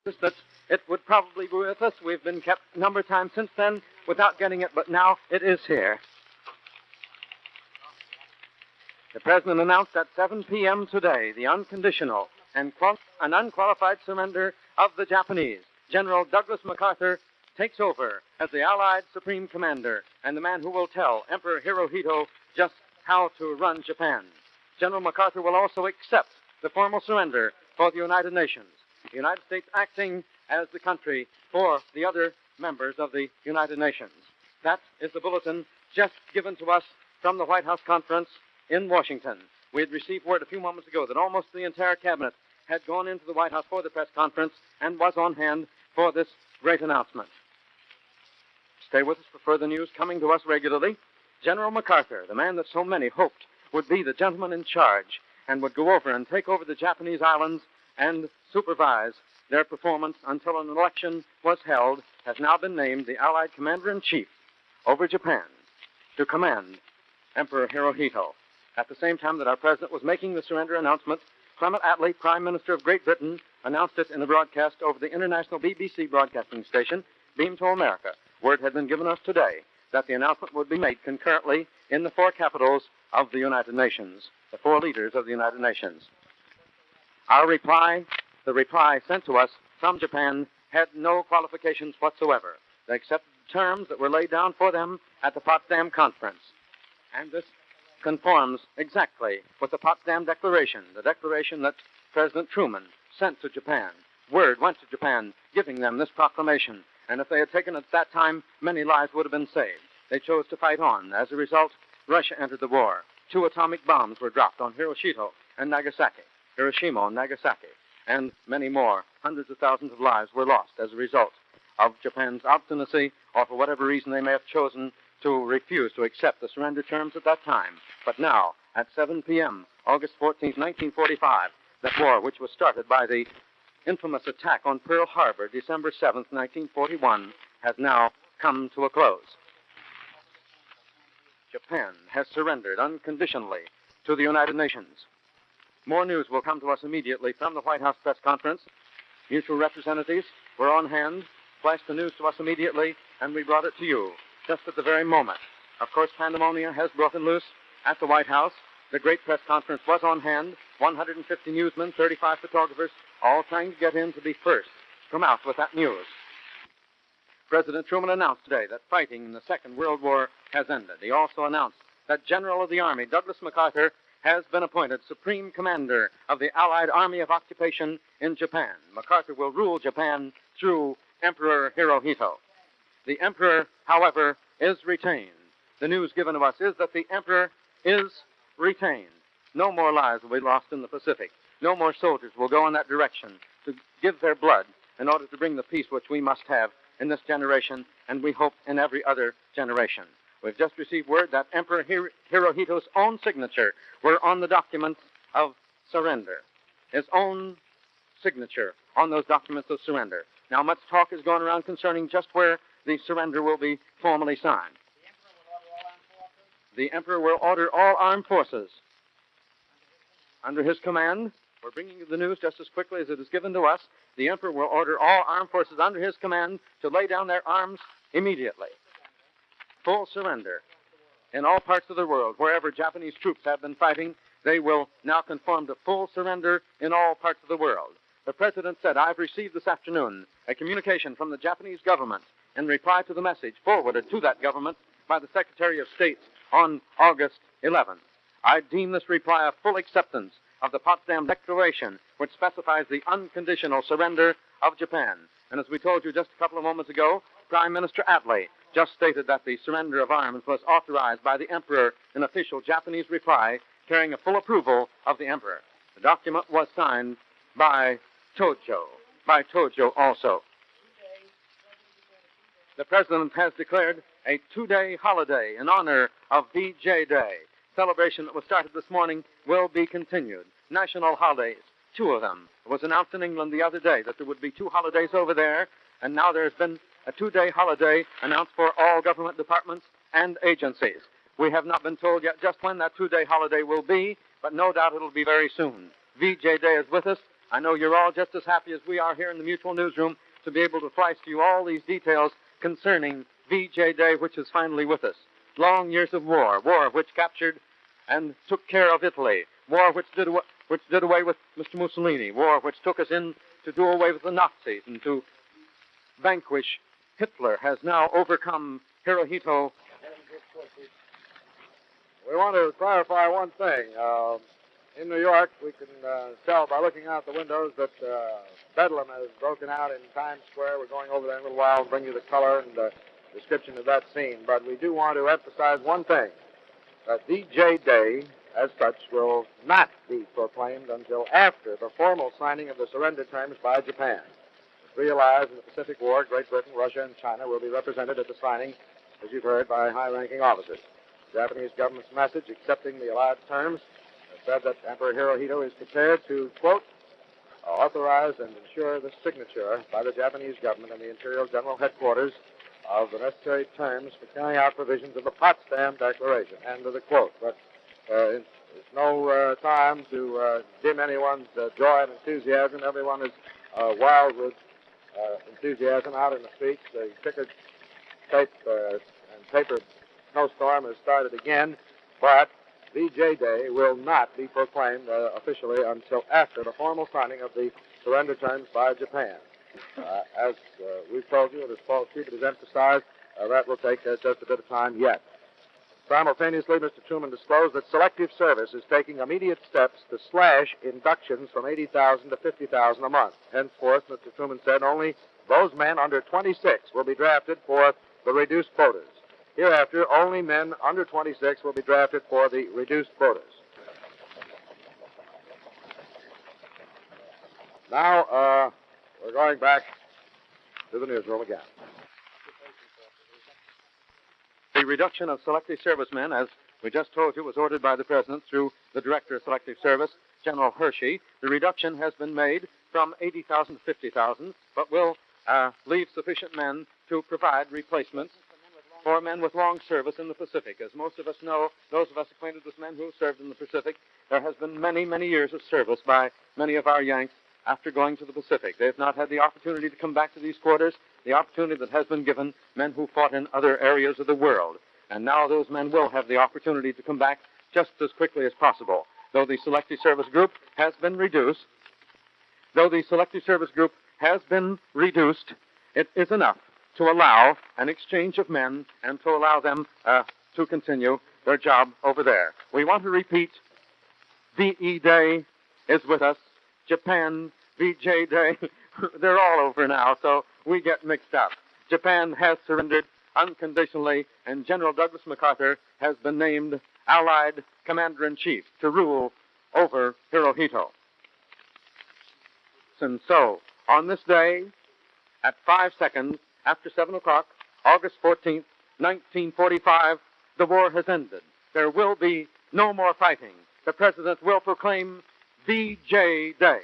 that it would probably be with us. We've been kept a number of times since then without getting it, but now it is here. The President announced at 7 p.m. today the unconditional and unqualified surrender of the Japanese. General Douglas MacArthur takes over as the Allied Supreme Commander and the man who will tell Emperor Hirohito just how to run Japan. General MacArthur will also accept the formal surrender for the United Nations. The United States acting as the country for the other members of the United Nations. That is the bulletin just given to us from the White House conference in Washington. We had received word a few moments ago that almost the entire cabinet had gone into the White House for the press conference and was on hand for this great announcement. Stay with us for further news coming to us regularly. General MacArthur, the man that so many hoped would be the gentleman in charge and would go over and take over the Japanese islands and supervise their performance until an election was held, has now been named the Allied Commander-in-Chief over Japan to command Emperor Hirohito. At the same time that our President was making the surrender announcement, Clement Attlee, Prime Minister of Great Britain, announced it in a broadcast over the international BBC broadcasting station, Beam to America. Word had been given us today that the announcement would be made concurrently in the four capitals of the United Nations, the four leaders of the United Nations. Our reply, the reply sent to us from Japan, had no qualifications whatsoever. They accepted the terms that were laid down for them at the Potsdam Conference. And this conforms exactly with the Potsdam Declaration, the declaration that President Truman sent to Japan. Word went to Japan giving them this proclamation, and if they had taken it at that time, many lives would have been saved. They chose to fight on. As a result, Russia entered the war. 2 atomic bombs were dropped on Hirohito and Nagasaki, Hiroshima and Nagasaki, and many more. Hundreds of thousands of lives were lost as a result of Japan's obstinacy, or for whatever reason they may have chosen to refuse to accept the surrender terms at that time. But now, at 7 p.m., August 14, 1945, that war, which was started by the infamous attack on Pearl Harbor, December 7, 1941, has now come to a close. Japan has surrendered unconditionally to the United Nations. More news will come to us immediately from the White House press conference. Mutual representatives were on hand, flashed the news to us immediately, and we brought it to you just at the very moment. Of course, pandemonium has broken loose at the White House. The great press conference was on hand. 150 newsmen, 35 photographers, all trying to get in to be first to come out with that news. President Truman announced today that fighting in the Second World War has ended. He also announced that General of the Army Douglas MacArthur has been appointed Supreme Commander of the Allied Army of Occupation in Japan. MacArthur will rule Japan through Emperor Hirohito. The Emperor, however, is retained. The news given to us is that the Emperor is retained. No more lives will be lost in the Pacific. No more soldiers will go in that direction to give their blood in order to bring the peace which we must have in this generation, and we hope in every other generation. We've just received word that Emperor Hirohito's own signature were on the documents of surrender. His own signature on those documents of surrender. Now, much talk is going around concerning just where the surrender will be formally signed. The Emperor will order all armed forces under his command. We're bringing you the news just as quickly as it is given to us. The Emperor will order all armed forces under his command to lay down their arms immediately. Full surrender in all parts of the world. Wherever Japanese troops have been fighting, they will now conform to full surrender in all parts of the world. The President said, I've received this afternoon a communication from the Japanese government in reply to the message forwarded to that government by the Secretary of State on August 11th. I deem this reply a full acceptance of the Potsdam Declaration, which specifies the unconditional surrender of Japan. And as we told you just a couple of moments ago, Prime Minister Attlee just stated that the surrender of arms was authorized by the Emperor in official Japanese reply, carrying a full approval of the Emperor. The document was signed by Tojo also. The President has declared a 2-day holiday in honor of VJ Day. Celebration that was started this morning will be continued. National holidays, 2 of them. It was announced in England the other day that there would be 2 holidays over there, and now there's been a 2-day holiday announced for all government departments and agencies. We have not been told yet just when that 2-day holiday will be, but no doubt it'll be very soon. VJ Day is with us I know you're all just as happy as we are here in the Mutual Newsroom to be able to flash to you all these details concerning VJ Day, which is finally with us. Long years of war which captured and took care of Italy, war which did away with Mr. Mussolini, war which took us in to do away with the Nazis and to vanquish Hitler, has now overcome Hirohito. We want to clarify one thing. In New York, we can tell by looking out the windows that Bedlam has broken out in Times Square. We're going over there in a little while and bring you the color and description of that scene. But we do want to emphasize one thing, that VJ Day, as such, will not be proclaimed until after the formal signing of the surrender terms by Japan. The three allies in the Pacific War, Great Britain, Russia, and China, will be represented at the signing, as you've heard, by high-ranking officers. The Japanese government's message accepting the Allied terms said that Emperor Hirohito is prepared to, quote, authorize and ensure the signature by the Japanese government and the Imperial General Headquarters of the necessary terms for carrying out provisions of the Potsdam Declaration, end of the quote. But it's no time to dim anyone's joy and enthusiasm. Everyone is wild with enthusiasm out in the streets. The ticker tape and paper snowstorm has started again, but VJ Day will not be proclaimed officially until after the formal signing of the surrender terms by Japan. As we've told you, and as Paul Stevens has emphasized, that will take just a bit of time yet. Simultaneously, Mr. Truman disclosed that Selective Service is taking immediate steps to slash inductions from 80,000 to 50,000 a month. Henceforth, Mr. Truman said, only those men under 26 will be drafted for the reduced quotas. Hereafter, only men under 26 will be drafted for the reduced quotas. Now, we're going back to the newsroom again. The reduction of Selective Servicemen, as we just told you, was ordered by the President through the Director of Selective Service, General Hershey. The reduction has been made from 80,000 to 50,000, but will leave sufficient men to provide replacements for men with long service in the Pacific. As most of us know, those of us acquainted with men who have served in the Pacific, there has been many, many years of service by many of our Yanks after going to the Pacific. They have not had the opportunity to come back to these quarters, the opportunity that has been given men who fought in other areas of the world. And now those men will have the opportunity to come back just as quickly as possible. Though the Selective Service Group has been reduced, it is enough to allow an exchange of men and to allow them to continue their job over there. We want to repeat, VE Day is with us. Japan, VJ Day, they're all over now, so we get mixed up. Japan has surrendered unconditionally, and General Douglas MacArthur has been named Allied Commander-in-Chief to rule over Hirohito. And so, on this day, at 5 seconds after 7 o'clock, August 14th, 1945, the war has ended. There will be no more fighting. The President will proclaim VJ Day.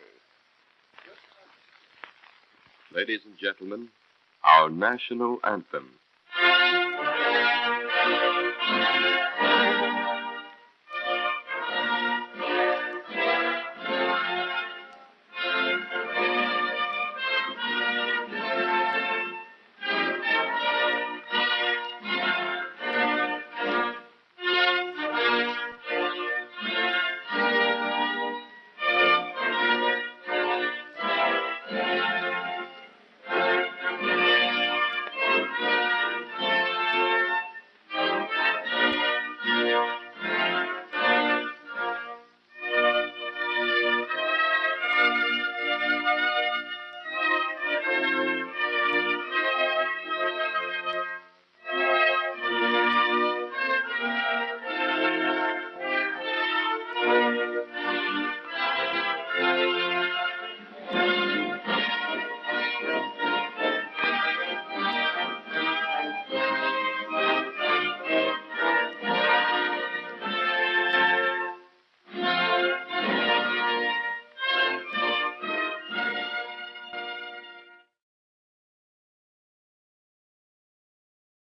Ladies and gentlemen, our national anthem.